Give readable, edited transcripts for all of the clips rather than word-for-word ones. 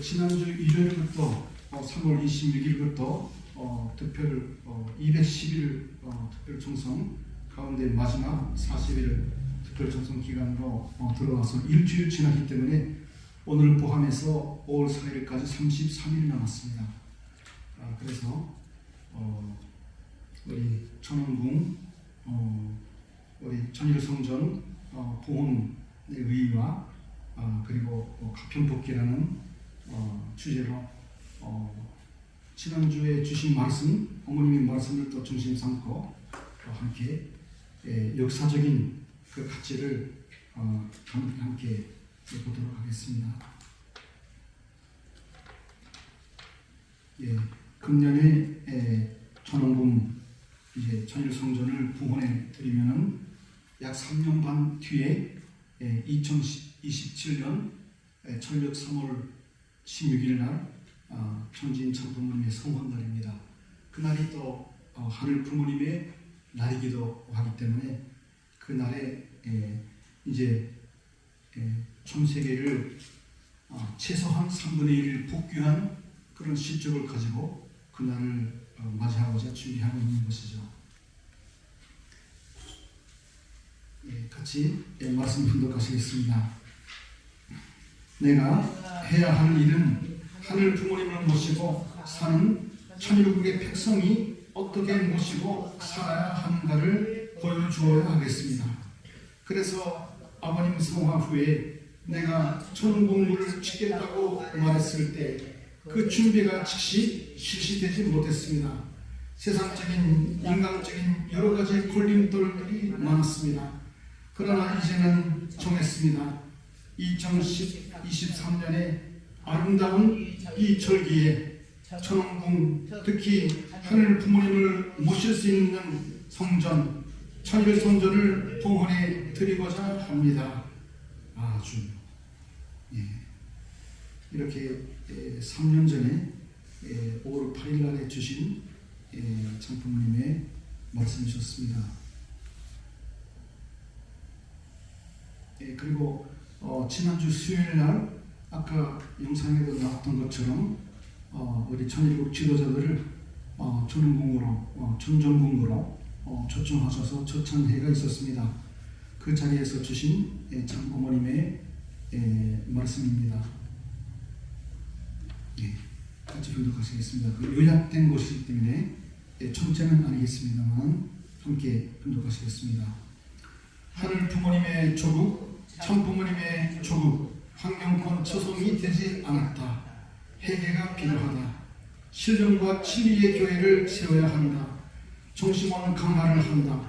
지난주 일요일부터 3월 26일부터 득표를 210일 특별 총선 가운데 마지막 40일 특별 총선 기간으로 들어와서 일주일 지났기 때문에 오늘 포함해서 5월 4일까지 33일 남았습니다. 그래서 우리 천원궁 우리 천일성전 보훈의 의의와 그리고 가편복귀라는 주제로 지난주에 주신 말씀, 어머님의 말씀을 또 중심 삼고 함께 역사적인 그 가치를 함께 보도록 하겠습니다. 금년에 천원궁 이제 천일성전을 부헌해 드리면은 약 3년 반 뒤에 2027년 철력 3월 16일 날 천지인 천부모님의 성환날입니다. 그날이 또 하늘 부모님의 날이기도 하기 때문에 그날에 이제 촌세계를 최소한 3분의 1을 복귀한 그런 시적을 가지고 그날을 맞이하고자 준비하고 있는 것이죠. 같이 말씀 분독하시겠습니다. 내가 해야 할 일은 하늘 부모님을 모시고 사는 천일국의 백성이 어떻게 모시고 살아야 하는가를 보여주어야 하겠습니다. 그래서 아버님 성화 후에 내가 천공부를 짓겠다고 말했을 때 그 준비가 즉시 실시되지 못했습니다. 세상적인 인간적인 여러 가지 걸림돌들이 많았습니다. 그러나 이제는 정했습니다. 2023년에 아름다운 이 절기에 천원궁, 특히 하늘 부모님을 모실 수 있는 성전, 천일성전을 봉헌해 드리고자 합니다. 아주 이렇게 3년 전에 5월 8일 날에 주신 장부모님의 말씀이셨습니다. 그리고 지난주 수요일 날 아까 영상에도 나왔던 것처럼 우리 천일국 지도자들을 천원궁으로 천정궁으로 초청하셔서 초청회가 있었습니다. 그 자리에서 주신 장부모님의 말씀입니다. 같이 분독하시겠습니다. 그 요약된 것이기 때문에 전체는 아니겠습니다만 함께 분독하시겠습니다. 하늘 부모님의 조국, 천 부모님의 조국, 환경권 처송이 되지 않았다. 회개가 필요하다. 신령과 진리의 교회를 세워야 한다. 정심원 강화를 한다.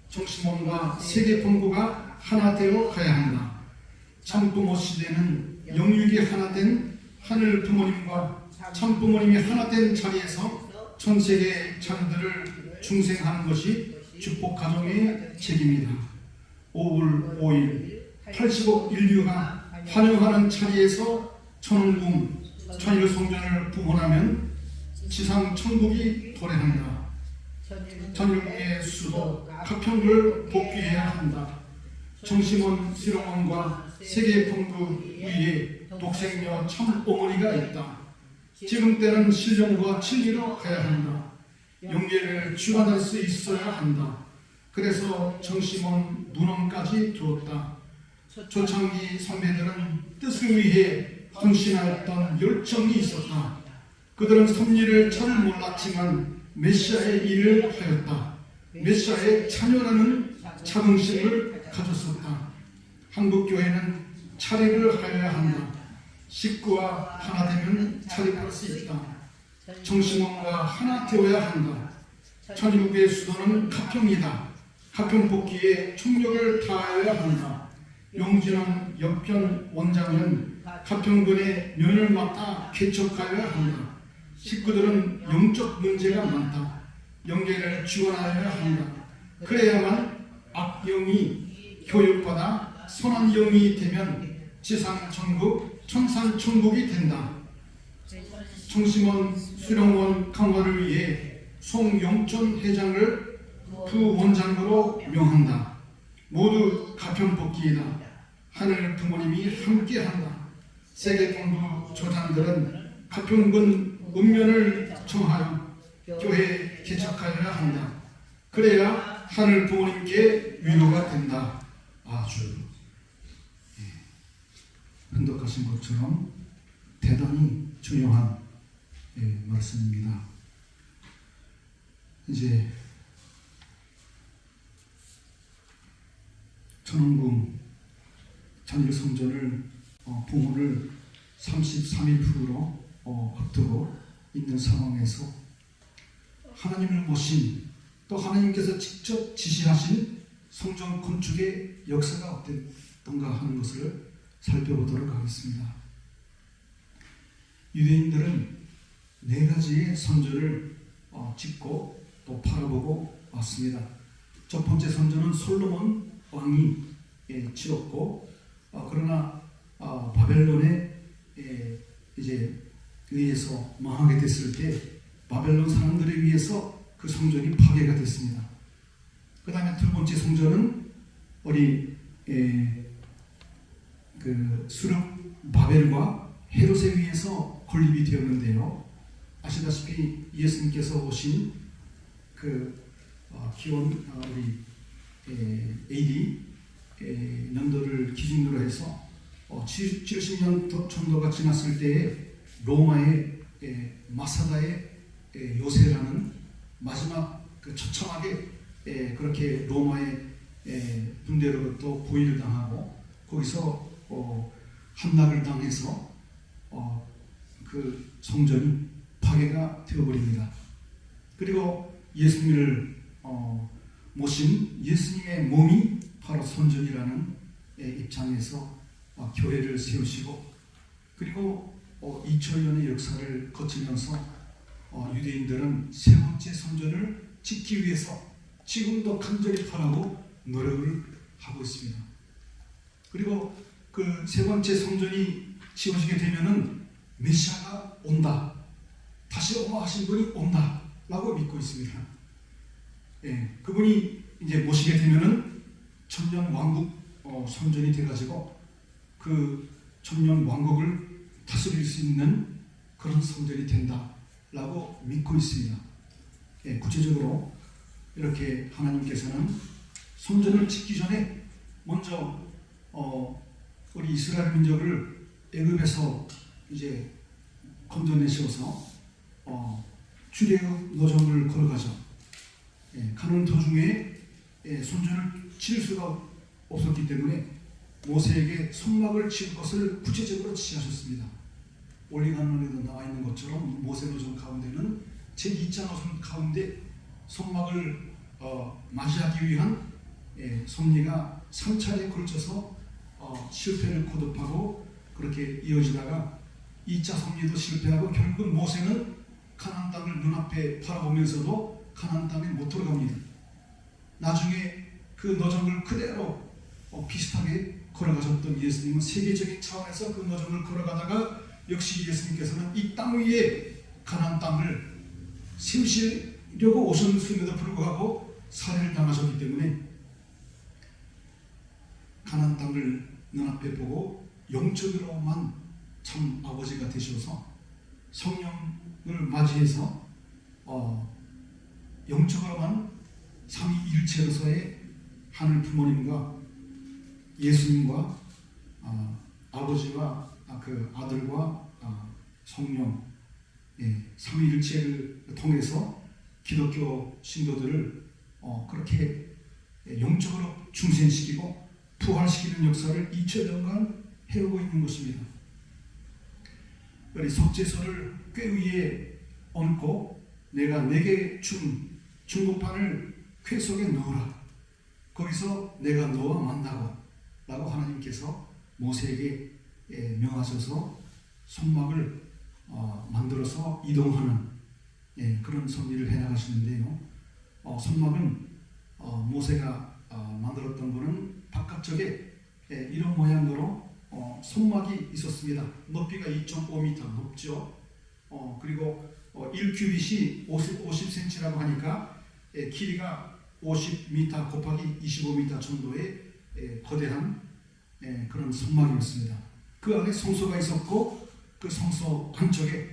정심원과 세계 본부가 하나 되어 가야 한다. 참부모 시대는 영육이 하나 된 하늘 부모님과 참부모님이 하나 된 자리에서 전 세계 자녀들을 중생하는 것이 축복 가정의 책임이다. 5월 5일 80억 인류가 환영하는 자리에서 천원궁, 천일성전을 부헌하면 지상 천국이 도래한다. 천일국의 수도 가평을 복귀해야 한다. 정심원 실용원과 세계본부 위에 독생녀 참어머니가 있다. 지금 때는 신령과 진리로 가야 한다. 영예를 주관할 수 있어야 한다. 그래서 정심원 문헌까지 두었다. 조창기 선배들은 뜻을 위해 헌신하였던 열정이 있었다. 그들은 섭리를 잘 몰랐지만 메시아의 일을 하였다. 메시아의 자녀라는 자긍심을 가졌었다. 한국교회는 차립을 하여야 한다. 식구와 하나 되면 차립할 수 있다. 정심원과 하나 되어야 한다. 천일국의 수도는 가평이다. 가평 복귀에 총력을 다하여야 한다. 용진원 옆편 원장은 가평군의 면을 맡아 개척하여야 한다. 식구들은 영적 문제가 많다. 영계를 지원하여야 한다. 그래야만 악영이 교육받아 선한 영이 되면 지상 천국, 천산 천국이 된다. 정심원 수령원 강화를 위해 송영천 회장을 부원장으로 명한다. 모두 가평복귀이다. 하늘 부모님이 함께한다. 세계본부 조단들은 가평군 읍면을 청하여 교회 개척하여야 한다. 그래야 하늘 부모님께 위로가 된다. 아주 흔덕하신 것처럼 대단히 중요한 말씀입니다. 이제 천원궁 장유성전을 봉헌을 33일 앞두고 있는 상황에서 하나님을 모신 또 하나님께서 직접 지시하신 성전 건축의 역사가 어땠던가 하는 것을 살펴보도록 하겠습니다. 유대인들은 4가지의 선전을 짓고 또 바라보고 왔습니다. 첫 번째 선전은 솔로몬 왕이 지었고, 그러나 바벨론에 이제 의해서 망하게 됐을 때 바벨론 사람들에 의해서 그 성전이 파괴가 됐습니다. 그 다음에 두 번째 성전은 우리 그 수르 바벨과 헤롯에 의해서 건립이 되었는데요. 아시다시피 예수님께서 오신 그 기원 우리 AD 년도를 기준으로 해서 70년 정도가 지났을 때에 로마의 마사다의 요새라는 마지막 그 처참하게 그렇게 로마의 군대로부터 보위를 당하고 거기서 함락을 당해서 그 성전이 파괴가 되어버립니다. 그리고 예수님을 모신 예수님의 몸이 바로 성전이라는 입장에서 교회를 세우시고, 그리고 2000년의 역사를 거치면서 유대인들은 세 번째 성전을 짓기 위해서 지금도 간절히 바라고 노력을 하고 있습니다. 그리고 그 세 번째 성전이 지어지게 되면은 메시아가 온다, 다시 오마하신 분이 온다 라고 믿고 있습니다. 그분이 이제 모시게 되면은 천년 왕국 성전이 돼가지고 그 천년 왕국을 다스릴 수 있는 그런 성전이 된다 라고 믿고 있습니다. 구체적으로 이렇게 하나님께서는 성전을 짓기 전에 먼저 우리 이스라엘 민족을 애굽에서 이제 건져내셔서 출애굽 노정을 걸어가죠. 가는 도중에 성전을 칠 수가 없었기 때문에 모세에게 성막을 칠 것을 구체적으로 지시하셨습니다. 올리간론에도 나와 있는 것처럼 모세 노정 가운데는 제2자 노정 가운데 성막을 맞이하기 위한 섭리가 3차례에 걸쳐서 실패를 거듭하고 그렇게 이어지다가 2차 섭리도 실패하고 결국 모세는 가나안 땅을 눈앞에 바라보면서도 가나안 땅에 못 들어갑니다. 나중에 그 노정을 그대로 비슷하게 걸어가셨던 예수님은 세계적인 차원에서 그 노정을 걸어가다가 역시 예수님께서는 이 땅 위에 가나안 땅을 세우시려고 오셨음에도 불구하고 살해를 당하셨기 때문에 가나안 땅을 눈앞에 보고 영적으로만 참 아버지가 되셔서 성령을 맞이해서 영적으로만 삼위일체로서의 하늘 부모님과 예수님과 아버지와 그 아들과 성령 삼위일체를 통해서 기독교 신도들을 그렇게 영적으로 중생시키고 부활시키는 역사를 2000년간 해오고 있는 것입니다. 우리 속죄소를 꾀 위에 얹고 내가 내게 준 중고판을 쾌 속에 넣으라. 거기서 내가 너와 만나고 라고 하나님께서 모세에게 명하셔서 성막을 만들어서 이동하는 그런 섭리를 해나가시는데요. 성막은 모세가 만들었던 거는 바깥쪽에 이런 모양으로 성막이 있었습니다. 높이가 2.5m 높죠. 그리고 1큐빗이 50cm라고 하니까 길이가 50m 곱하기 25m 정도의 거대한 그런 성막이었습니다. 그 안에 성소가 있었고 그 성소 안쪽에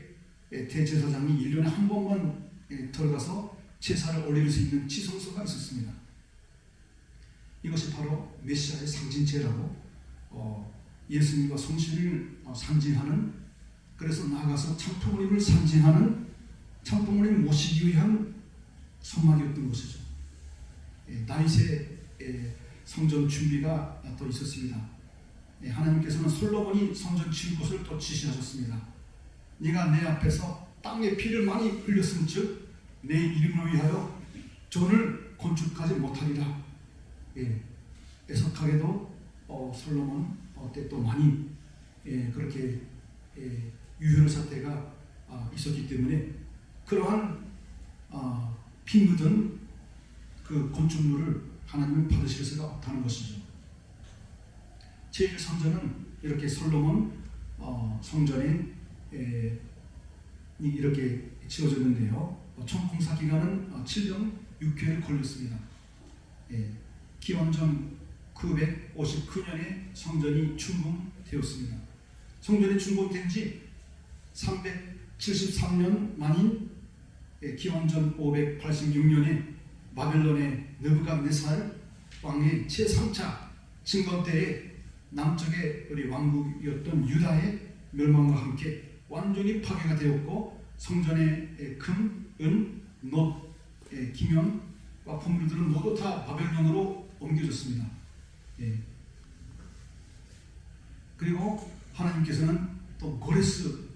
대제사장이 1년에 한 번만 들어가서 제사를 올릴 수 있는 지성소가 있었습니다. 이것이 바로 메시아의 상징체라고 예수님과 성신을 상징하는, 그래서 나아가서 창조물임을 상징하는, 창조물임 모시기 위한 성막이었던 것이죠. 다윗의 성전 준비가 또 있었습니다. 하나님께서는 솔로몬이 성전 지을 것을 또 지시하셨습니다. 네가 내 앞에서 땅에 피를 많이 흘렸은즉 내 이름을 위하여 전을 건축하지 못하리라. 애석하게도 솔로몬 때 또 많이 그렇게 유혈 사태가 있었기 때문에 그러한 피 묻은 그 건축물을 하나님은 받으실 수가 없다는 것이죠. 제1성전은 이렇게 솔로몬 성전에 이렇게 지어졌는데요. 총 공사 기간은 7년 6개월 걸렸습니다. 기원전 959년에 성전이 준공되었습니다. 성전이 준공된 지 373년 만인 기원전 586년에 바벨론의 느부갓네살 왕의 제3차 진건 때에 남쪽의 우리 왕국이었던 유다의 멸망과 함께 완전히 파괴가 되었고, 성전의 금, 은, 놋, 기명과 보물들은 모두 다 바벨론으로 옮겨졌습니다. 그리고 하나님께서는 또 고레스는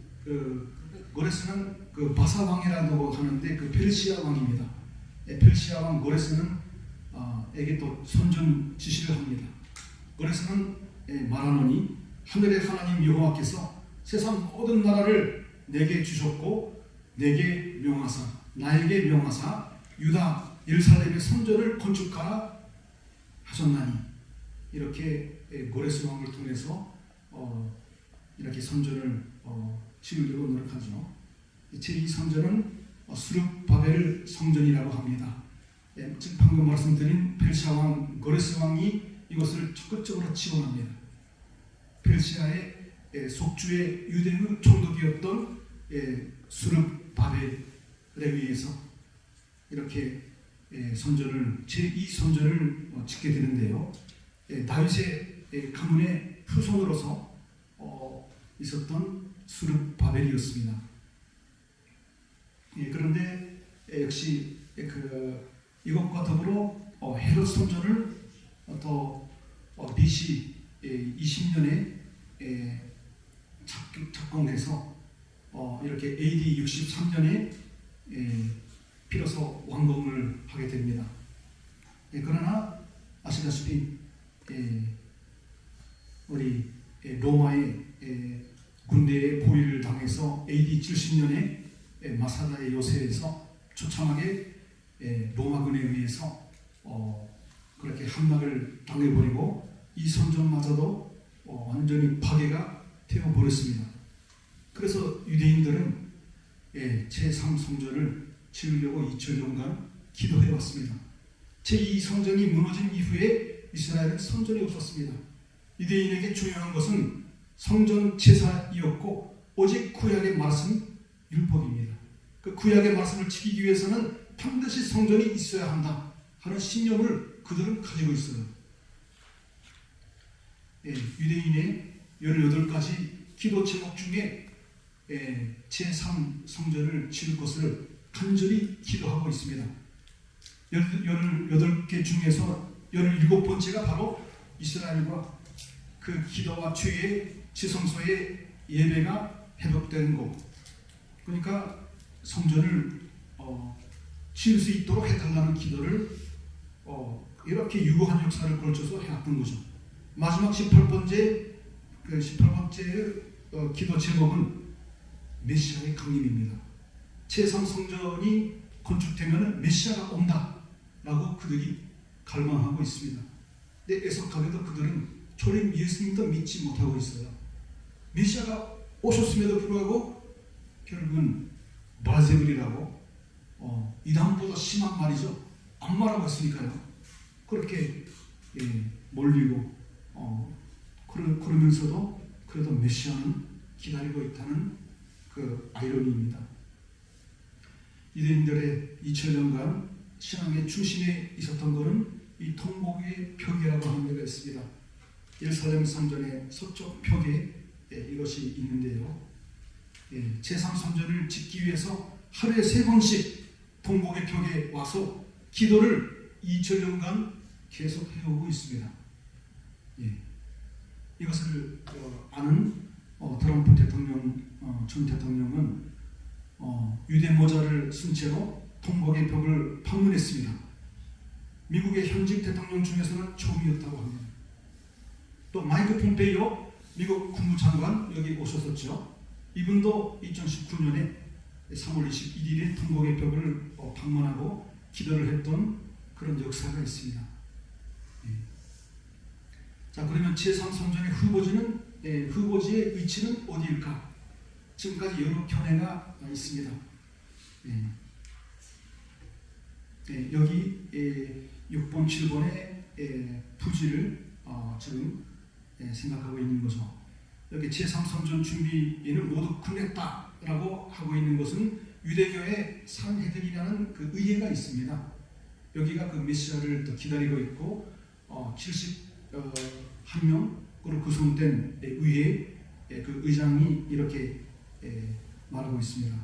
그 바사 왕이라고 하는데 그 페르시아 왕입니다. 페르시아 왕 고레스는 에게 또 선전 지시를 합니다. 고레스는 말하노니 하늘의 하나님 여호와께서 세상 모든 나라를 내게 주셨고 내게 명하사 나에게 명하사 유다 예루살렘의 성전을 건축하라 하셨나니, 이렇게 고레스 왕을 통해서 이렇게 성전을 지으려고 노력하죠. 제2성전은 수르바벨 성전이라고 합니다. 지금 방금 말씀드린 페르시아 왕 고레스 왕이 이것을 적극적으로 지원합니다. 페르시아의 속주의 유대의 총독이었던 수르바벨에 의해서 이렇게 성전을 제2성전을 짓게 되는데요. 다윗의 가문의 후손으로서 있었던 수르바벨이었습니다. 그런데 역시 이것과 더불어 헤롯 성전을 또 BC 20년에 착공해서 이렇게 AD 63년에 비로소 완공을 하게 됩니다. 그러나 아시다시피 우리 로마의 군대의 포위를 당해서 AD 70년에 마사다의 요새에서 초창하게 로마군에 의해서 그렇게 함락을 당해버리고 이 성전마저도 완전히 파괴가 되어버렸습니다. 그래서 유대인들은 제3성전을 지으려고 2000년간 기도해왔습니다. 제2성전이 무너진 이후에 이스라엘은 성전이 없었습니다. 유대인에게 중요한 것은 성전 제사이었고 오직 구약의 말씀, 율법입니다. 그 구약의 말씀을 지키기 위해서는 반드시 성전이 있어야 한다 하는 신념을 그들은 가지고 있어요. 유대인의 18가지 기도 제목 중에 제3성전을 지을 것을 간절히 기도하고 있습니다. 18개 중에서 17번째가 바로 이스라엘과 그 기도와 죄의 지성소의 예배가 회복되는 것, 그러니까 성전을 지을 수 있도록 해달라는 기도를 이렇게 유구한 역사를 걸쳐서 해왔던 거죠. 마지막 18번째 기도 제목은 메시아의 강림입니다. 제3성전이 건축되면 메시아가 온다라고 그들이 갈망하고 있습니다. 근데 애석하게도 그들은 초림 예수님도 믿지 못하고 있어요. 메시아가 오셨음에도 불구하고 결국은 바알세불이라고 이단보다 심한 말이죠. 안 말하고 있으니까요. 그렇게 몰리고 그러면서도 그래도 메시아는 기다리고 있다는 그 아이러니입니다. 유대인들의 2000년간 신앙의 중심에 있었던 것은 이 통곡의 벽이라고 하는 데가 있습니다. 예루살렘 성전의 서쪽 벽에 이것이 있는데요. 제3성전을 짓기 위해서 하루에 3번씩 통곡의 벽에 와서 기도를 2000년간 계속 해오고 있습니다. 이것을 아는 트럼프 대통령, 전 대통령은 유대 모자를 쓴 채로 통곡의 벽을 방문했습니다. 미국의 현직 대통령 중에서는 처음이었다고 합니다. 또 마이크 폼페이오 미국 국무장관 여기 오셨었죠. 이분도 2019년에 3월 21일에 통곡의 벽을 방문하고 기도를 했던 그런 역사가 있습니다. 자, 그러면 제3성전의 후보지의 위치는 어디일까? 지금까지 여러 견해가 있습니다. 여기 6번, 7번의 부지를 지금 생각하고 있는 거죠. 여기 제3성전 준비에는 모두 끝냈다라고 하고 있는 것은 유대교의 산헤드린이라는 그 의회가 있습니다. 여기가 그 메시아를 또 기다리고 있고 71명으로 구성된 의회 그 의장이 이렇게 말하고 있습니다.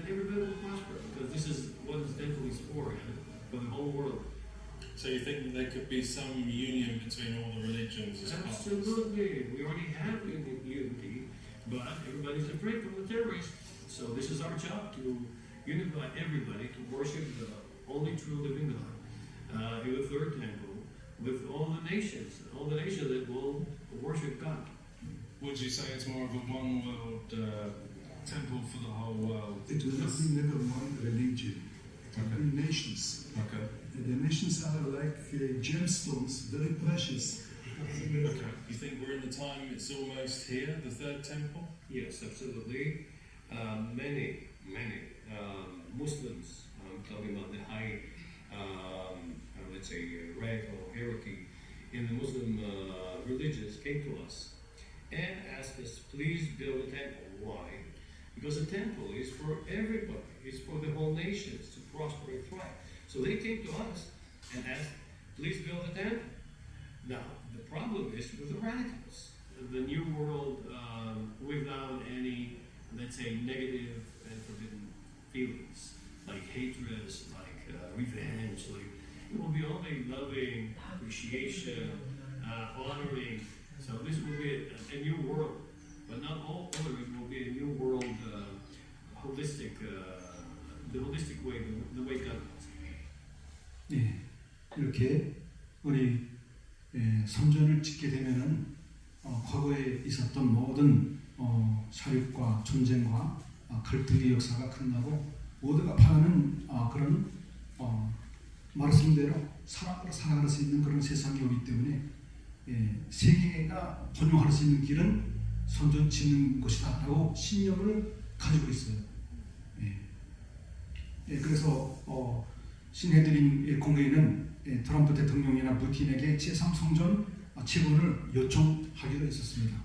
Everybody will prosper because this is what the temple is for the whole world. So you think that there could be some union between all the religions as partners? Absolutely, we already have unity, but everybody's afraid from the terrorists. So this is our job to unify everybody to worship the only true living God in the third temple with all the nations that will worship God. Would you say it's more of a one world temple for the whole world? It will not be never one religion. Okay. Nations. Okay. The nations are like gemstones, very precious. Okay. You think we're in the time it's almost here, the third temple? Yes, absolutely. Many Muslims, I'm talking about the high, let's say, rank or hierarchy in the Muslim religions, came to us and asked us, please build a temple. Why? Because the temple is for everybody. It's for the whole nations to prosper and thrive. So they came to us and asked, please build a temple. Now, the problem is with the radicals. The New World, without any, let's say, negative and forbidden feelings, like hatred, like revenge, like it will be only loving, appreciation, honoring. So this will be a new world, but not all of it will be a new world, holistic, the holistic way, the way God wants. 예, 이렇게 우리 성전을 짓게 되면은 과거에 있었던 모든 사륙과 전쟁과 갈등의 역사가 끝나고 모두가 바라는 그런 말씀대로 사랑으로 살아갈 수 있는 그런 세상이 오기 때문에 세계가 번영할 수 있는 길은 성전 짓는 것이다 라고 신념을 가지고 있어요. 그래서 신헤드린 공회는 트럼프 대통령이나 푸틴에게 제3성전 재건을 요청하기로 했었습니다.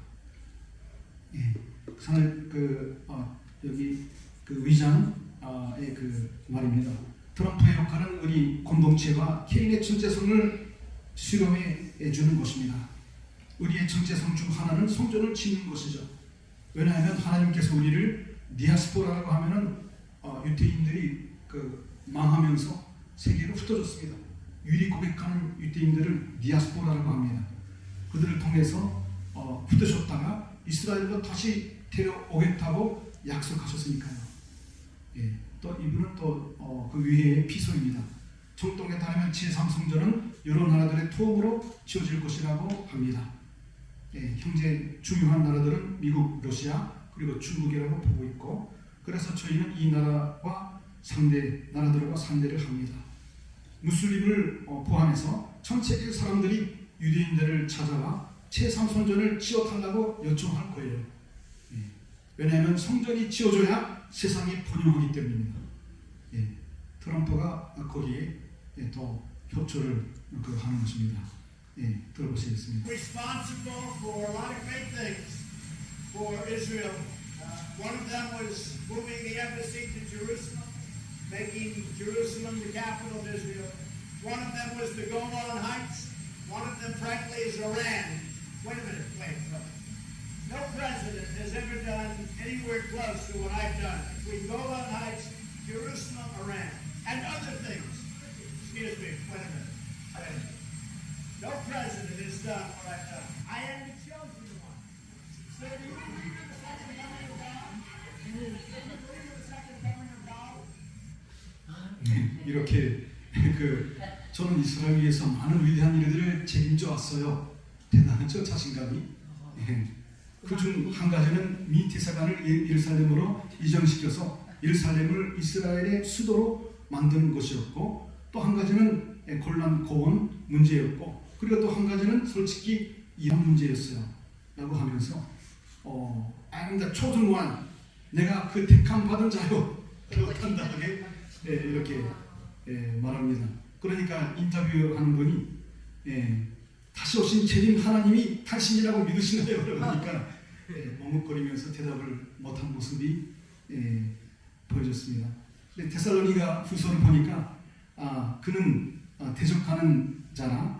여기 그 위장의 그 말입니다. 트럼프의 역할은 우리 공동체와 개인의 정체성을 수렴해 주는 것입니다. 우리의 정체성 중 하나는 성전을 짓는 것이죠. 왜냐하면 하나님께서 우리를 디아스포라라고 하면은 유대인들이 그 망하면서 세계로 흩어졌습니다. 유리 고백하는 유대인들을 디아스포라라고 합니다. 그들을 통해서 흩어졌다가 이스라엘로 다시 데려오겠다고 약속하셨으니까요. 또 이분은 또 그 위에의 피소입니다. 정통에 따르면 제3성전은 여러 나라들의 도움으로 지어질 것이라고 합니다. 형제 중요한 나라들은 미국, 러시아 그리고 중국이라고 보고 있고, 그래서 저희는 이 나라와 나라들과 상대를 합니다. 무슬림을 포함해서 전 세계 사람들이 유대인들을 찾아와 제3성전을 지어달라고 요청할 거예요. 왜냐하면 성전이 지어져야 세상이 번영하기 때문입니다. 트럼프가 거기에 더 협조를 하는 것입니다. 들어보시겠습니다. Responsible for a lot of great things. for Israel. One of them was moving the embassy to Jerusalem, making Jerusalem the capital of Israel. One of them was the Golan Heights. One of them, frankly, is Iran. Wait a minute, wait. No president has ever done anywhere close to what I've done between Golan Heights, Jerusalem, Iran, and other things. Excuse me, wait a minute. No president has done what I've done. I am the chosen one. So do you believe in the second coming of God? Do you believe in the second coming of God? 이렇게 저는 이스라엘 위해서 많은 위대한 일들을 책임져 왔어요. 대단하죠, 자신감이. 그중 한 가지는 미 대사관을 예루살렘으로 이전시켜서 예루살렘을 이스라엘의 수도로 만드는 것이었고, 또 한 가지는 골란 고원 문제였고, 그리고 또 한 가지는 솔직히 이란 문제였어요. 라고 하면서 I'm the chosen one, 내가 그 택함 받은 자요 라고 단단하게 이렇게 말합니다. 그러니까 인터뷰하는 분이 다시 오신 재림 하나님이 당신이라고 믿으시나요? 그러니까 머뭇거리면서 대답을 못한 모습이 보여졌습니다. 데살로니가 후서를 보니까 그는 대적하는 자나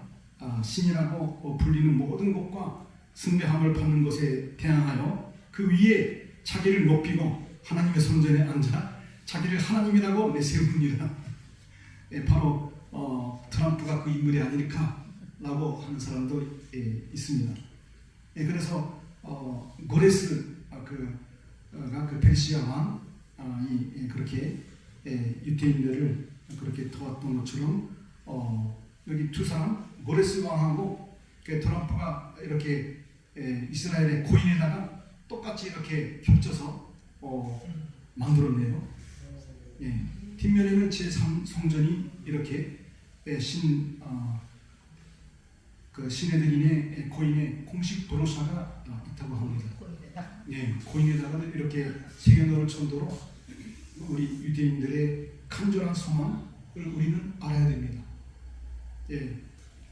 신이라고 불리는 모든 것과 숭배함을 받는 것에 대항하여 그 위에 자기를 높이고 하나님의 손전에 앉아 자기를 하나님이라고 내세우느니라. 바로 트럼프가 그 인물이 아닐까라고 하는 사람도 있습니다. 그래서 고레스가 그 페르시아 왕이 그렇게 유대인들을 그렇게 도왔던 것처럼 여기 두 사람 고레스 왕하고 트럼프가 이렇게 이스라엘의 고인에다가 똑같이 이렇게 겹쳐서 만들었네요. 뒷면에는 제3성전이 이렇게 신헤드린의 고인의 공식 도로사가 있다고 합니다. 고인에다가 이렇게 새겨놓을 정도로 우리 유대인들의 간절한 소망을 우리는 알아야 됩니다.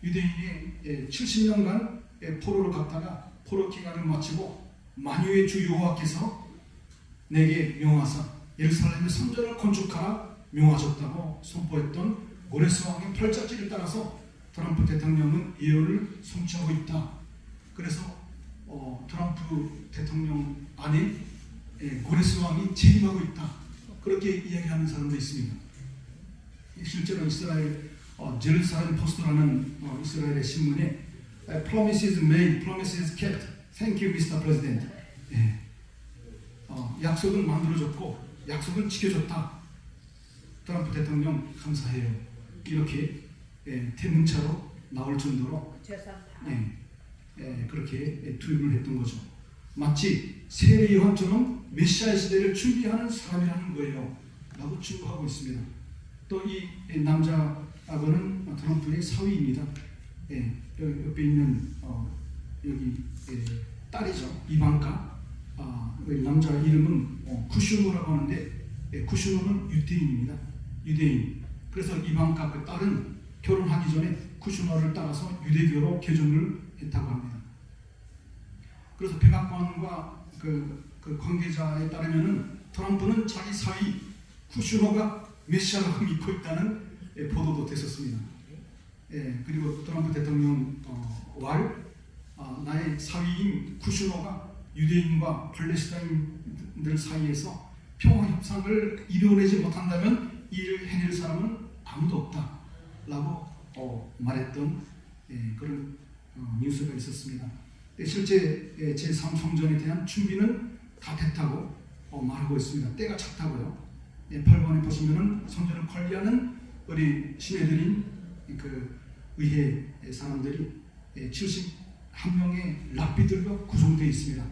유대인이 70년간 포로를 갔다가 포로 기간을 마치고 만유의 주 여호와께서 내게 명하사 예루살렘의 성전을 건축하라 명하셨다고 선포했던 고레스 왕의 팔자지를 따라서 트럼프 대통령은 예언을 성취하고 있다. 그래서 트럼프 대통령 안에 고레스 왕이 재림하고 있다. 그렇게 이야기하는 사람도 있습니다. 실제로 이스라엘 제루살렘 포스트라는 이스라엘의 신문에 Promises made, promises kept. Thank you, Mr. President. 약속은 만들어졌고 약속은 지켜졌다. 트럼프 대통령 감사해요. 이렇게 대문자로 나올 정도로 그렇게 투입을 했던 거죠. 마치 세례 요한처럼 메시아 시대를 준비하는 사람이라는 거예요. 라고 증거하고 있습니다. 또 이 남자하고는 트럼프의 사위입니다. 옆에 있는 여기 딸이죠. 이방카. 남자 이름은 쿠슈노라고 하는데 쿠슈노는 유대인입니다. 유대인. 그래서 이방카 그 딸은 결혼하기 전에 쿠슈노를 따라서 유대교로 개종을 했다고 합니다. 그래서 백악관과 그 관계자에 따르면은 트럼프는 자기 사위 쿠슈노가 메시아라고 믿고 있다는 보도도 됐었습니다. 그리고 트럼프 대통령 나의 사위인 쿠슈노가 유대인과 팔레스타인들 사이에서 평화 협상을 이루어내지 못한다면 이 일을 해낼 사람은 아무도 없다 라고 말했던 그런 뉴스가 있었습니다. 실제 제3성전에 대한 준비는 다 됐다고 말하고 있습니다. 때가 찼다고요. 8번에 보시면은 성전을 관리하는 우리 신뢰드린 그 의회 사람들이 71명의 랍비들과 구성되어 있습니다.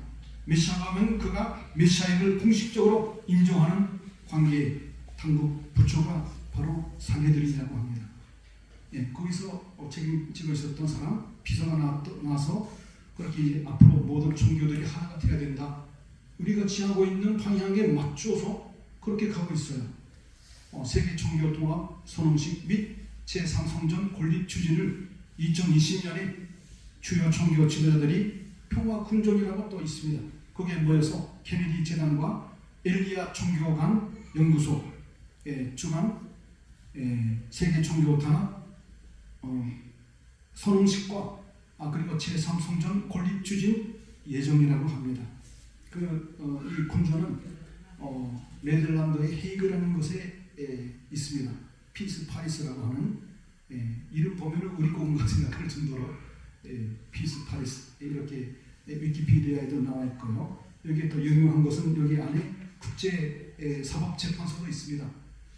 메시아가 하면 그가 메시아임을 공식적으로 인정하는 관계 당국 부처가 바로 산헤드린이라고 합니다. 거기서 책임지고 있었던 사람 비서가 나와서 그렇게 이제 앞으로 모든 종교들이 하나가 되어야 된다. 우리가 지하고 있는 방향에 맞춰서 그렇게 가고 있어요. 세계 종교통합 선언식 및 제3성전 건립 추진을 2020년에 주요 종교 지도자들이 평화 군정이라고 또 있습니다. 거기에 모여서 케네디 재단과 엘리야 종교관 연구소 주관 세계 종교 단합 선홍식과 그리고 제3성전 건립 추진 예정이라고 합니다. 이 군주는 네덜란드의 헤이그라는 곳에 있습니다. 피스 파리스라고 하는 이름 보면 우리 공과 생각할 정도로 피스 파리스 이렇게 위키피디아에도 나와 있고요. 여기에 또 유명한 것은 여기 안에 국제 사법재판소도 있습니다.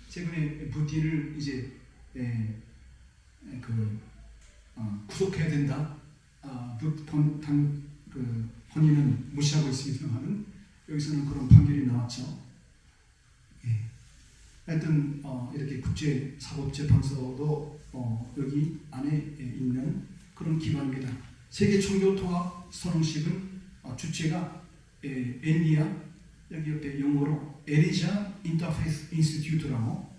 최근에 부티를 이제 구속해야 된다. 본인은 무시하고 있습니다만은 여기서는 그런 판결이 나왔죠. 하여튼 이렇게 국제 사법재판소도 여기 안에 있는 그런 기관입니다. 세계 종교 통합 선언식은 주체가 엘리야, 여기 옆에 영어로 엘리자 인터페이스 인스티튜트라고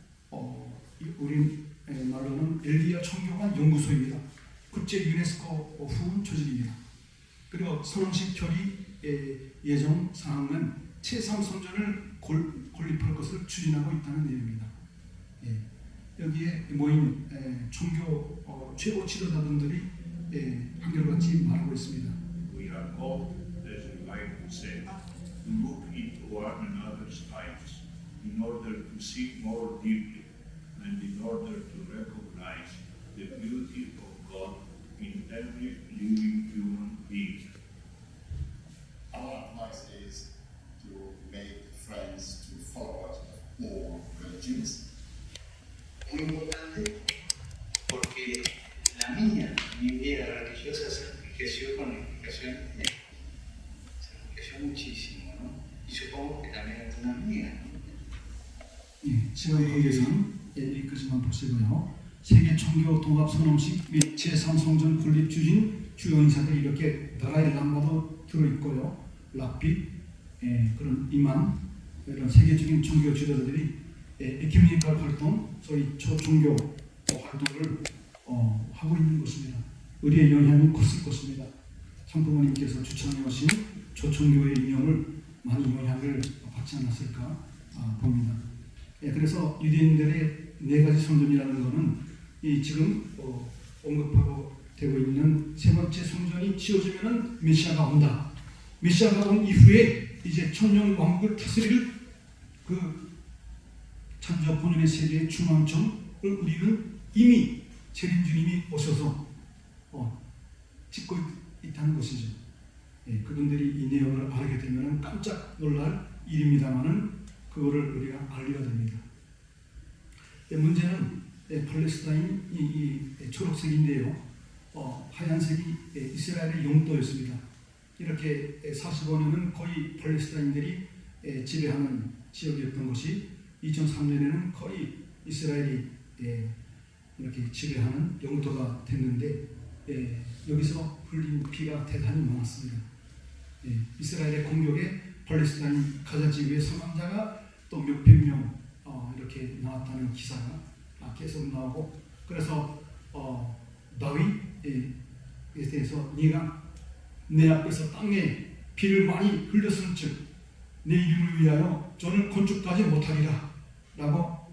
우리 말로는 엘리야 종교관 연구소입니다. 국제 유네스코 후원 조직입니다. 그리고 선언식 결의 예정 사항은 제3성전을 건립할 것을 추진하고 있다는 내용입니다. 여기에 모인 종교 최고 지도자분들이 한결같이 말하고 있습니다. We are called, as the Bible said, to look into one another's lives in order to see more deeply and in order to recognize the beauty of God in every living human being. Our advice is to make friends, to followers of all religions. Muy importante porque mi vida religiosa se enriqueció con la explicación se enriqueció muchísimo, ¿no? Y supongo que también es una mía, ¿no? 시간 관계상 여기까지만 보시고요. 세계 종교 통합 선언식 및 제3성전 건립 추진 주요 인사들이 이렇게 달라이 람마도 들어있고요. 락빛 그런 이만 이런 세계적인 종교 지도자들이 에큐메니컬 활동, 소위 초종교 활동을 하고 있는 것입니다. 우리의 영향이 컸을 것입니다. 상부모님께서 추천해 오신 초종교의 인용을 많이 영향을 받지 않았을까 봅니다. 그래서 유대인들의 4가지 성전이라는 것은 이 지금 언급하고 되고 있는 세 번째 성전이 지어지면은 메시아가 온다. 메시아가 온 이후에 이제 천년 왕국을 다스릴 그 창조 본연의 세계의 중앙점을 우리는 이미 재림 주님이 오셔서 짓고 있다는 것이죠. 그분들이 이 내용을 알게 되면 깜짝 놀랄 일입니다만은 그거를 우리가 알려야 됩니다. 문제는 팔레스타인 이 초록색인데요. 하얀색이 이스라엘의 영토였습니다. 이렇게 45년은 거의 팔레스타인들이 지배하는 지역이었던 것이 2003년에는 거의 이스라엘이 이렇게 지배하는 영토가 됐는데 여기서 흘린 피가 대단히 많았습니다. 이스라엘의 공격에 팔레스타인 가자 지구의 사망자가 또 몇백 명 이렇게 나왔다는 기사가 계속 나오고 그래서 다윗에 대해서 네가 내 앞에서 땅에 피를 많이 흘렸을 즉 내 이름을 위하여 저는 건축까지 못하리라 라고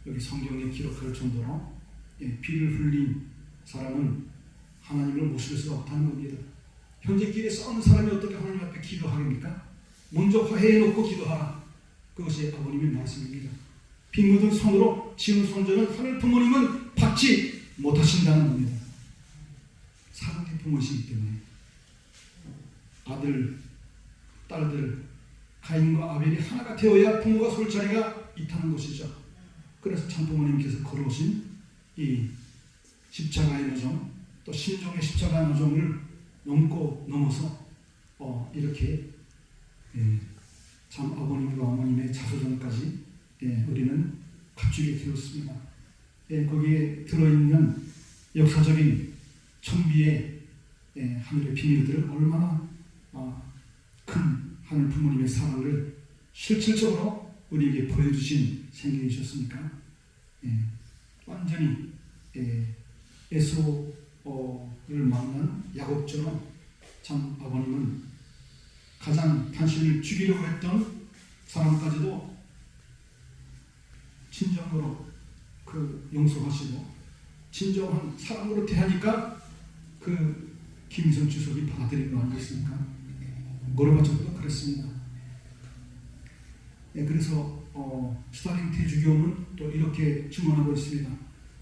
여기 성경에 기록할 정도로 피를 흘린 사람은 하나님을 모실 수가 없다는 겁니다. 현재 길에 싸우는 사람이 어떻게 하나님 앞에 기도하겠습니까? 먼저 화해해놓고 기도하라. 그것이 아버님의 말씀입니다. 피 묻은 손으로 지은 손전은 하늘 부모님은 받지 못하신다는 겁니다. 사랑의 부모시기 때문에 아들, 딸들, 가인과 아벨이 하나가 되어야 부모가 설 자리가 있다는 것이죠. 그래서 참부모님께서 걸어오신 이 십자가의 노정, 또 신종의 십자가의 노정을 넘어서 이렇게 참 아버님과 어머님의 자소전까지 우리는 갖추게 되었습니다. 거기에 들어있는 역사적인 천비의 하늘의 비밀들을 얼마나 큰 하늘 부모님의 사랑을 실질적으로 우리에게 보여주신 생일이셨습니까? 완전히 에서를 만난 야곱처럼 참 아버님은 가장 당신을 죽이려고 했던 사람까지도 진정으로 용서하시고 진정한 사람으로 대하니까 김일성 주석이 받아들인 거 아니겠습니까? 고르바초프도 그랬습니다. 그래서 스탈린 대주교는 또 이렇게 증언하고 있습니다.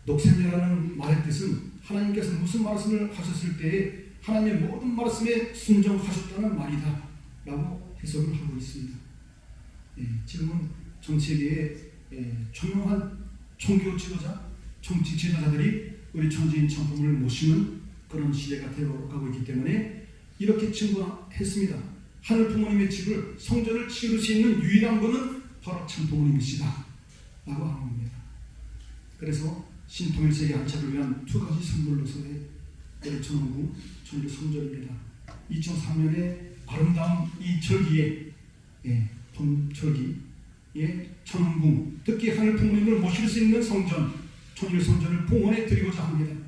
녹셈이라는 말의 뜻은 하나님께서 무슨 말씀을 하셨을 때에 하나님의 모든 말씀에 순종하셨다는 말이다 라고 해석을 하고 있습니다. 지금은 전 세계의 중요한 종교 지도자, 정치 지도자들이 우리 천지인 참품을 모시는 그런 시대가 되어가고 있기 때문에 이렇게 증거했습니다. 하늘 부모님의 집을, 성전을 치울 수 있는 유일한 분은 바로 참부모님이시다 라고 하는 겁니다. 그래서 신통일세계 안착을 위한 두 가지 선물로서의 천원궁, 천일 성전입니다. 2003년에 아름다운 이 절기에 봄절기에 천원궁, 특히 하늘 부모님을 모실 수 있는 성전, 천일 성전을 봉헌해 드리고자 합니다.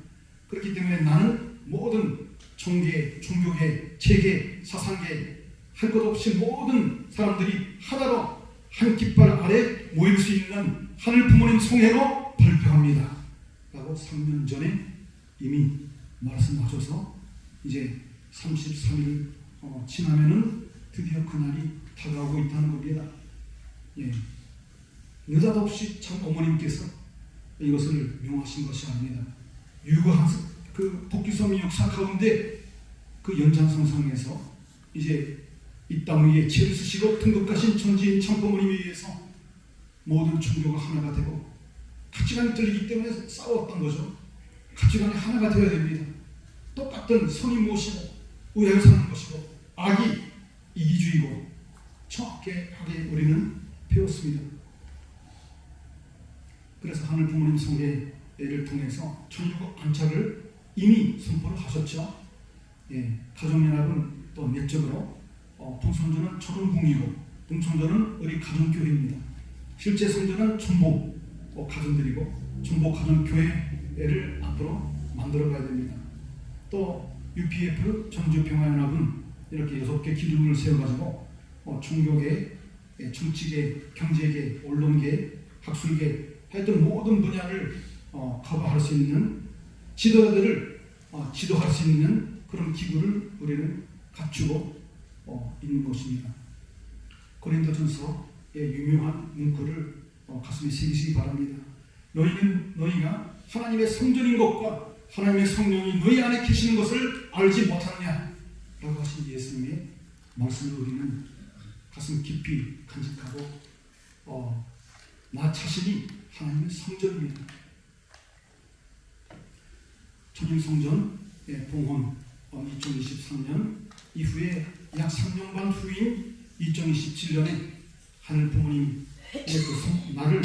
그렇기 때문에 나는 모든 종계, 종교계, 체계, 사상계 할 것 없이 모든 사람들이 하나로 한 깃발 아래 모일 수 있는 하늘 부모님 성회로 발표합니다 라고 3년 전에 이미 말씀하셔서 이제 33일 지나면은 드디어 그날이 다가오고 있다는 겁니다. 느닷없이 참 어머님께서 이것을 명하신 것이 아닙니다. 유구한 복귀섬 역사 가운데 연장선상에서 이제 이 땅 위에 죄를 쓰시고 등극하신 천지인 참부모님에 의해서 모든 종교가 하나가 되고 가치관이 틀리기 때문에 싸웠던 거죠. 가치관이 하나가 되어야 됩니다. 똑같은 선이 무엇이고 의하여 사는 것이고 악이 이기주의고 정확하게 우리는 배웠습니다. 그래서 하늘 부모님 성회를 통해서 천주국 안착을 이미 선포를 하셨죠. 가정연합은 또 내적으로 동성전은 천원궁이고 동성전은 우리 가정교회입니다. 실제 성전은 전복 가정들이고 전복 가정교회를 앞으로 만들어가야 됩니다. 또 UPF 전주평화연합은 이렇게 6개 기둥을 세워가지고 종교계, 정치계, 경제계, 언론계, 학술계 하여튼 모든 분야를 커버할 수 있는 지도자들을 지도할 수 있는 그런 기구를 우리는 갖추고 있는 것입니다. 고린도전서의 유명한 문구를 가슴에 새기시기 바랍니다. 너희가 하나님의 성전인 것과 하나님의 성령이 너희 안에 계시는 것을 알지 못하느냐 라고 하신 예수님의 말씀을 우리는 가슴 깊이 간직하고 나 자신이 하나님의 성전입니다. 천일성전 봉헌 2023년 이후에 약 3년 반 후인 2027년에 하늘 부모님의 나를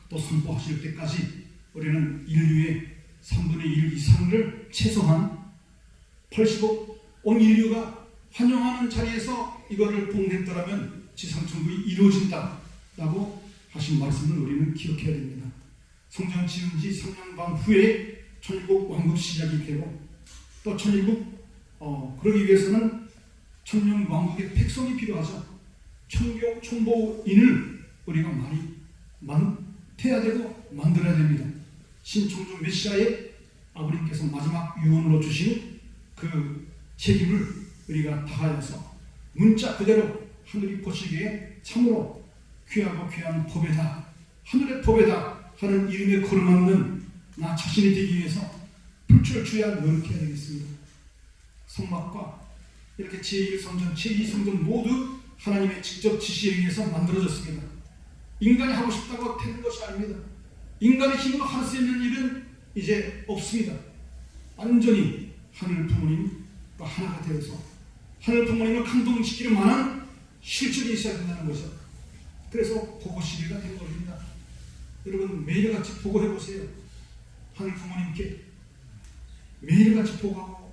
또 선포하실 때까지 우리는 인류의 3분의 1 이상을 최소한 80억 온 인류가 환영하는 자리에서 이거를 봉헌했더라면 지상천국이 이루어진다라고 하신 말씀을 우리는 기억해야 됩니다. 성전 지은 지 3년 반 후에 천일국 왕국 시작이 되고 또 천일국 그러기 위해서는 천년 왕국의 백성이 필요하죠. 천보인을 우리가 많이 태야 되고 만들어야 됩니다. 신청주 메시아의 아버님께서 마지막 유언으로 주신 그 책임을 우리가 다하여서 문자 그대로 하늘이 보시기에 참으로 귀하고 귀한 법에다 하늘의 법에다 하는 이름에 걸어맞는 나 자신이 되기 위해서 불철주야 노력해야 되겠습니다. 성막과 이렇게 제1성전, 제2성전 모두 하나님의 직접 지시에 의해서 만들어졌습니다. 인간이 하고 싶다고 되는 것이 아닙니다. 인간의 힘으로 할 수 있는 일은 이제 없습니다. 완전히 하늘 부모님과 하나가 되어서 하늘 부모님을 감동시키는 만한 실천이 있어야 된다는 거죠. 그래서 보고 시기가 된 겁니다. 여러분 매일같이 보고해보세요. 하늘 부모님께 매일같이 보고하고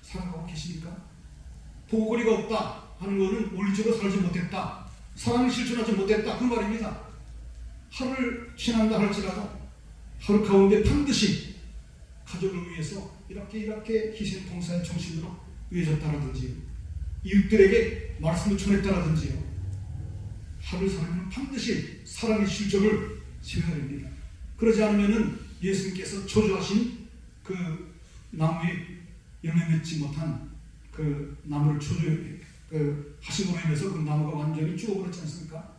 살아가고 계십니까? 보고거리가 없다 하는 것은 원리적으로 살지 못했다, 사랑을 실천하지 못했다 그 말입니다. 하루를 지난다 할지라도 하루 가운데 반드시 가족을 위해서 이렇게 희생봉사의 정신으로 위해졌다라든지 이웃들에게 말씀을 전했다라든지요. 하늘 사람은 반드시 사랑의 실적을 세워야 됩니다. 그러지 않으면은 예수님께서 저주하신 그 나무에 열매 맺지 못한 그 나무를 하심으로 인해서 그 나무가 완전히 죽어버렸지 않습니까?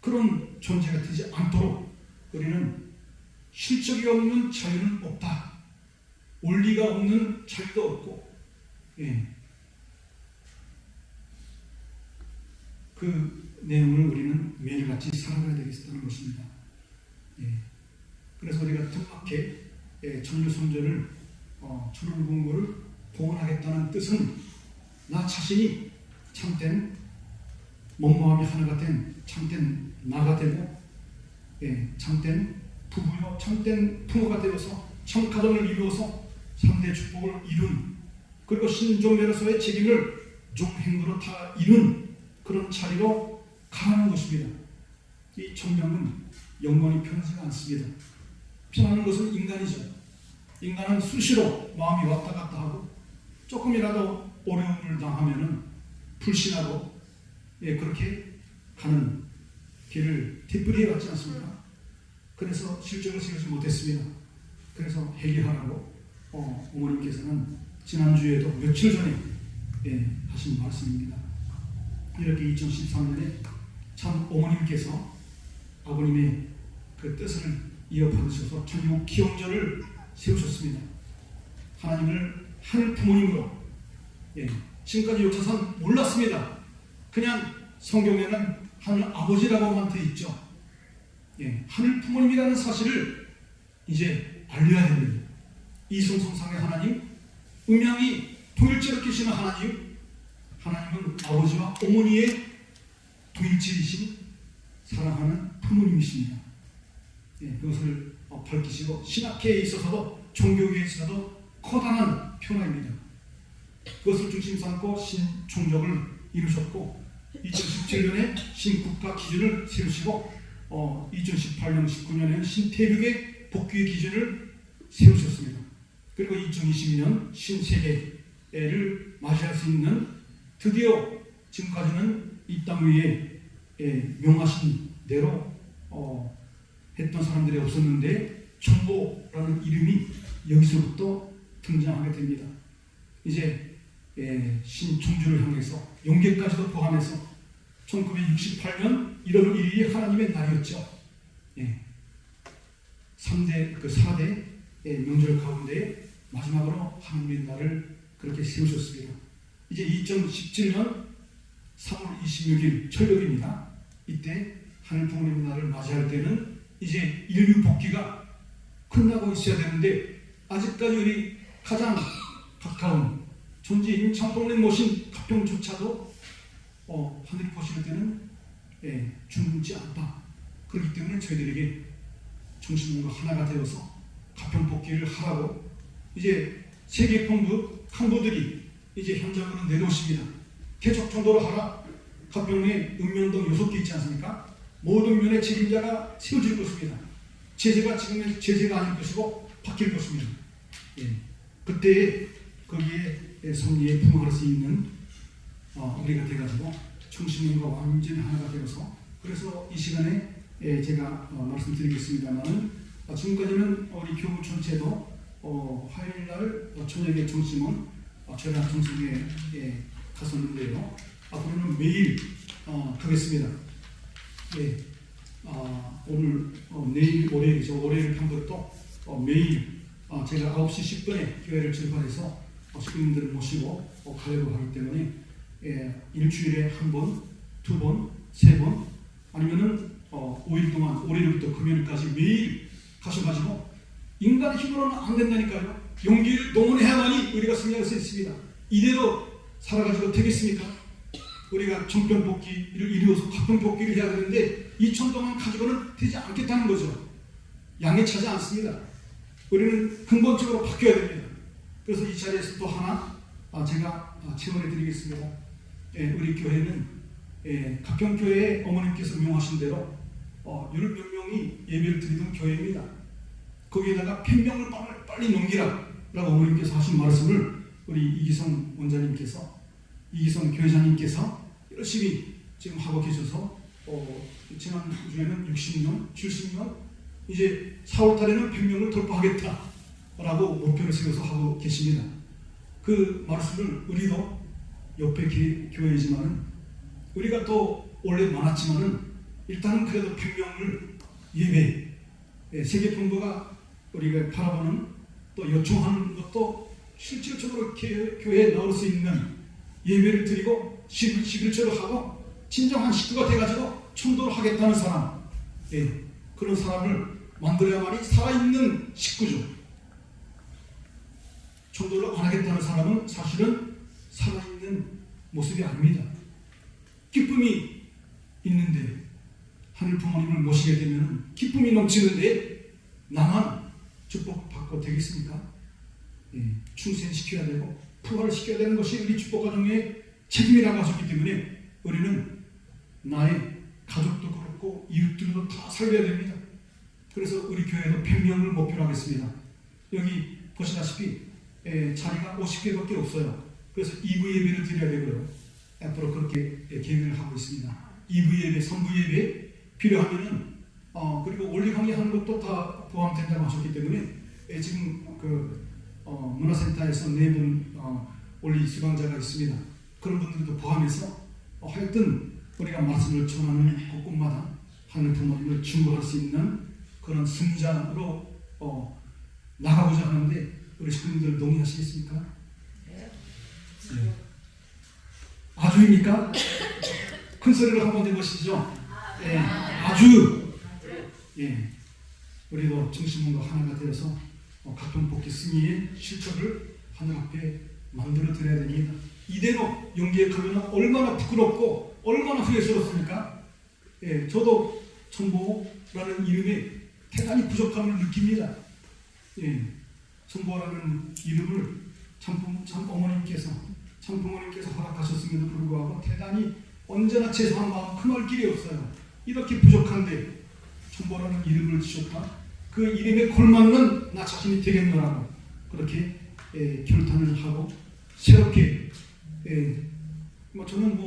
그런 존재가 되지 않도록 우리는 실적이 없는 자유는 없다. 원리가 없는 자유도 없고, 그 내용을 우리는 매일같이 살아가야 되겠다는 것입니다. 그래서 우리가 뜻밖의 전류 선조를 천안공고를 봉헌하겠다는 뜻은 나 자신이 참된 몸마음이 하나가 된 참된 나가 되고 참된 부부요 참된 부모가 되어서 참 가정을 이루어서 3대 축복을 이룬 그리고 신종배로서의 책임을 종행으로 다 이룬 그런 자리로 가는 것입니다. 이 천명은 영원히 편하지가 않습니다. 편하는 것은 인간이죠. 인간은 수시로 마음이 왔다 갔다 하고 조금이라도 어려움을 당하면은 불신하고 그렇게 가는 길을 뒷부리해 왔지 않습니까? 그래서 실적을 세우지 못했습니다. 그래서 해결하라고 어머님께서는 지난주에도 며칠 전에 하신 말씀입니다. 이렇게 2013년에 참 어머님께서 아버님의 그 뜻을 이어받으셔서 천국 기원전을 세우셨습니다. 하나님을 하늘 부모님으로 지금까지 역사상 몰랐습니다. 그냥 성경에는 하늘 아버지라고만 되어 있죠. 하늘 부모님이라는 사실을 이제 알려야 됩니다. 이성성상의 하나님, 음양이 통일체로 계시는 하나님, 하나님은 아버지와 어머니의 동일체이신 사랑하는 부모님이십니다. 그것을 밝히시고 신학계에 있어서도 종교계에 있어서도 커다란 변화입니다. 그것을 중심 삼고 신총적을 이루셨고 2017년에 신국가 기준을 세우시고 2018년, 19년에는 신태륙의 복귀의 기준을 세우셨습니다. 그리고 2022년 신세계를 맞이할 수 있는 드디어 지금까지는 이 땅 위에 명하신 대로 했던 사람들이 없었는데 정보라는 이름이 여기서부터 등장하게 됩니다. 이제 신종주를 향해서 영계까지도 포함해서 1968년 1월 1일이 하나님의 날이었죠. 4대 명절 가운데 마지막으로 하나님의 날을 그렇게 세우셨습니다. 이제 2017년 3월 26일 철벽입니다. 이때 하늘 부모님 날을 맞이할 때는 이제 인류 복귀가 끝나고 있어야 되는데 아직까지 우리 가장 가까운 존재인 창동님 모신 가평조차도 하늘이 보실 때는 중지 않다. 그렇기 때문에 저희들에게 정신과 하나가 되어서 가평 복귀를 하라고 이제 세계 칸부들이 이제 현장으로 내려오십니다. 개척 정도로 하라. 가평에 읍면동 6개 있지 않습니까? 모든 면의 책임자가 세워질 것입니다. 제재가 지금의 제재가 아닐 것이고 바뀔 것입니다. 그때 거기에 섭리에 부응할 수 있는 우리가 돼가지고 청신님과 완전히 하나가 되어서 그래서 이 시간에 제가 말씀드리겠습니다만 지금까지는 우리 교우 전체도 화요일날 저녁에 점심은 저랑 정성에 갔었는데요. 앞으로는 매일 가겠습니다. 오늘 내일 월요일이죠. 월요일 밤부터 매일 제가 9시 10분에 교회를 출발해서 식구님들을 모시고 가려고 하기 때문에 일주일에 한 번, 두 번, 세 번 아니면은 5일 동안 월요일부터 금요일까지 매일 가셔가지고 인간의 힘으로는 안 된다니까요. 용기를 동원해야만이 우리가 승리할 수 있습니다. 이대로 살아가지고 되겠습니까? 우리가 정평 복귀를 이루어서 가평 복귀를 해야 되는데 2천 동안 가지고는 되지 않겠다는 거죠. 양에 차지 않습니다. 우리는 근본적으로 바뀌어야 됩니다. 그래서 이 자리에서 또 하나 제가 체험해 드리겠습니다. 우리 교회는 가평교회의 어머님께서 명하신 대로 10몇 명이 예배를 드리던 교회입니다. 거기에다가 팬병을 빨리 넘기라 라고 어머님께서 하신 말씀을 우리 이기성 원장님께서 이기성 교회장님께서 열심히 지금 하고 계셔서 지난 중에는 60명, 70명, 이제 4월 달에는 100명을 돌파하겠다라고 목표를 세워서 하고 계십니다. 그 말씀을 우리도 옆에 교회이지만은 우리가 또 원래 많았지만은 일단은 그래도 100명을 예배, 세계본부가 우리가 바라보는 또 요청하는 것도 실질적으로 교회에 나올 수 있는 예배를 드리고 11절을 하고 진정한 식구가 돼가지고 청도를 하겠다는 사람, 그런 사람을 만들어야만이 살아있는 식구죠. 청도를 안 하겠다는 사람은 사실은 살아있는 모습이 아닙니다. 기쁨이 있는데 하늘 부모님을 모시게 되면 기쁨이 넘치는데 나만 축복받고 되겠습니까? 충성시켜야 되고 부활을 시켜야 되는 것이 우리 축복가정의 책임이라고 하셨기 때문에 우리는 나의 가족도 그렇고 이웃들도 다 살려야 됩니다. 그래서 우리 교회도 100명을 목표로 하겠습니다. 여기 보시다시피 자리가 50개밖에 없어요. 그래서 2부 예배를 드려야 되고요. 앞으로 그렇게 계획을 하고 있습니다. 2부 예배, 3부 예배 필요하면은 그리고 원리 강의하는 것도 다 포함된다고 하셨기 때문에 지금 문화센터에서 4분 원리 수강자가 있습니다. 그런 분들도 포함해서 하여튼 우리가 말씀을 전하는 곳곳마다 하늘 부모님을 증거할 수 있는 그런 승자로 나가고자 하는데 우리 식구님들 동의하시겠습니까? 네. 아주입니까? 큰 소리로 한번 해보시죠. 네. 아주. 예. 우리도 정신문과 하나가 되어서 각종복귀 승리의 실적을 하늘 앞에 만들어 드려야 됩니다. 이대로 연기에 가면 얼마나 부끄럽고 얼마나 후회스럽습니까? 예, 저도 천보라는 이름에 대단히 부족함을 느낍니다. 예, 천보라는 이름을 참부모님께서 허락하셨음에도 불구하고 대단히 언제나 죄송한 마음 금할 길이 없어요. 이렇게 부족한데 천보라는 이름을 지었다. 그 이름에 걸맞는 나 자신이 되겠노라고 그렇게 결단을 하고 새롭게 저는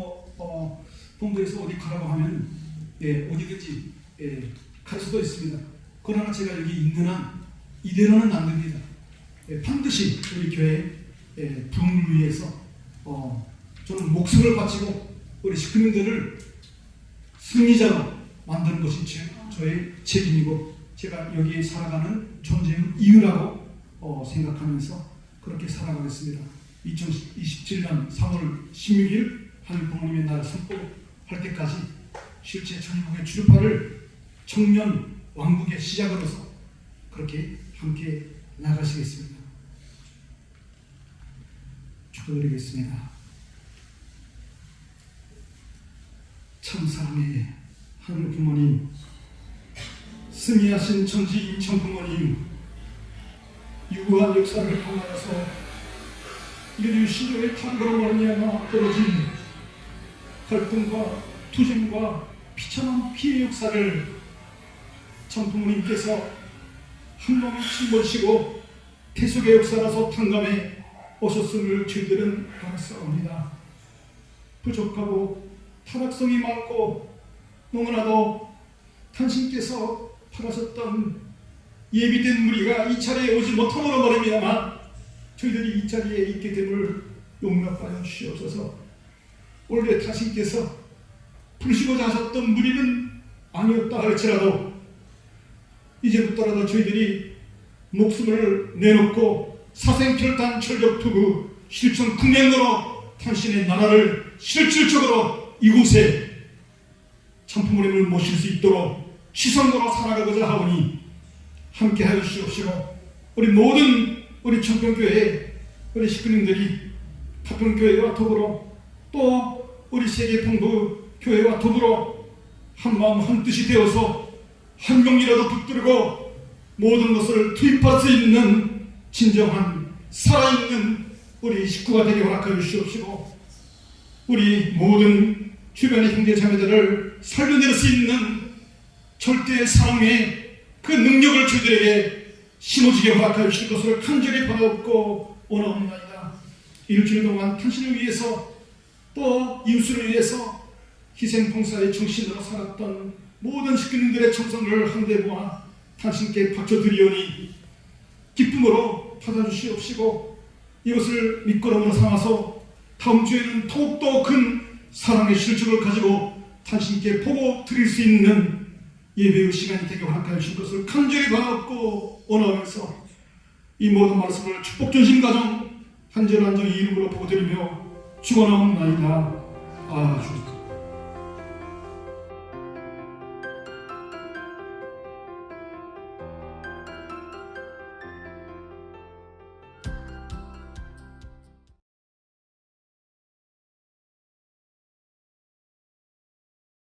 본부에서 어디 가라고 하면 어디든지 갈 수도 있습니다. 그러나 제가 여기 있는 한 이대로는 안 됩니다. 반드시 우리 교회 부흥을 위해서 저는 목숨을 바치고 우리 식구님들을 승리자로 만드는 것이 저의 책임이고 제가 여기에 살아가는 존재의 이유라고 생각하면서 그렇게 살아가겠습니다. 2027년 3월 16일 하늘 부모님의 날 선포할 때까지 실제 전국의 출파를 청년 왕국의 시작으로서 그렇게 함께 나가시겠습니다. 축복드리겠습니다. 참사랑의 하늘 부모님, 승리하신 천지 인천 부모님, 유구한 역사를 통하여서 인류 신조의 탄거로 말미암아 벌어진 갈등과 투쟁과 비참한 피해 역사를 참 부모님께서 한 몸에 짊어지시고 태속의 역사라서 탕감해 오셨음을 저희들은 알았사옵니다. 부족하고 타락성이 많고 너무나도 당신께서 바라셨던 예비된 무리가 이 자리에 오지 못함으로 말미암아 저희들이 이 자리에 있게 됨을 용납하여 주시옵소서. 원래 당신께서 부르시고자 하셨던 무리는 아니었다 할지라도 이제부터라도 저희들이 목숨을 내놓고 사생결단 철벽투구 실천 국면으로 당신의 나라를 실질적으로 이곳에 참부모님을 모실 수 있도록 시선으로 살아가고자 하오니 함께하여 주시옵시고 우리 모든 우리 청평교회 우리 식구님들이 가평교회와 더불어 또 우리 세계본부 교회와 더불어 한마음 한뜻이 되어서 한 명이라도 붙들고 모든 것을 투입할 수 있는 진정한 살아있는 우리 식구가 되게 허락하여 주시옵시고 우리 모든 주변의 형제 자매들을 살려낼 수 있는 절대의 사랑의 그 능력을 저희들에게 심어지게 허락하여 주실 것을 간절히 바라옵고 원하옵나이다. 일주일 동안 당신을 위해서 또 이웃을 위해서 희생봉사의 정신으로 살았던 모든 식구님들의 정성을 한데 모아 당신께 바쳐드리오니 기쁨으로 받아주시옵시고 이것을 밑거름으로 삼아서 다음 주에는 더욱더 큰 사랑의 실적을 가지고 당신께 보고 드릴 수 있는 예배의 시간이 되게 허락하여 주신 것을 간절히 바라고 원하면서 이 모든 말씀을 축복전심 가정 한절한절 이름으로 보고 드리며 축원하옵나이다. 아멘.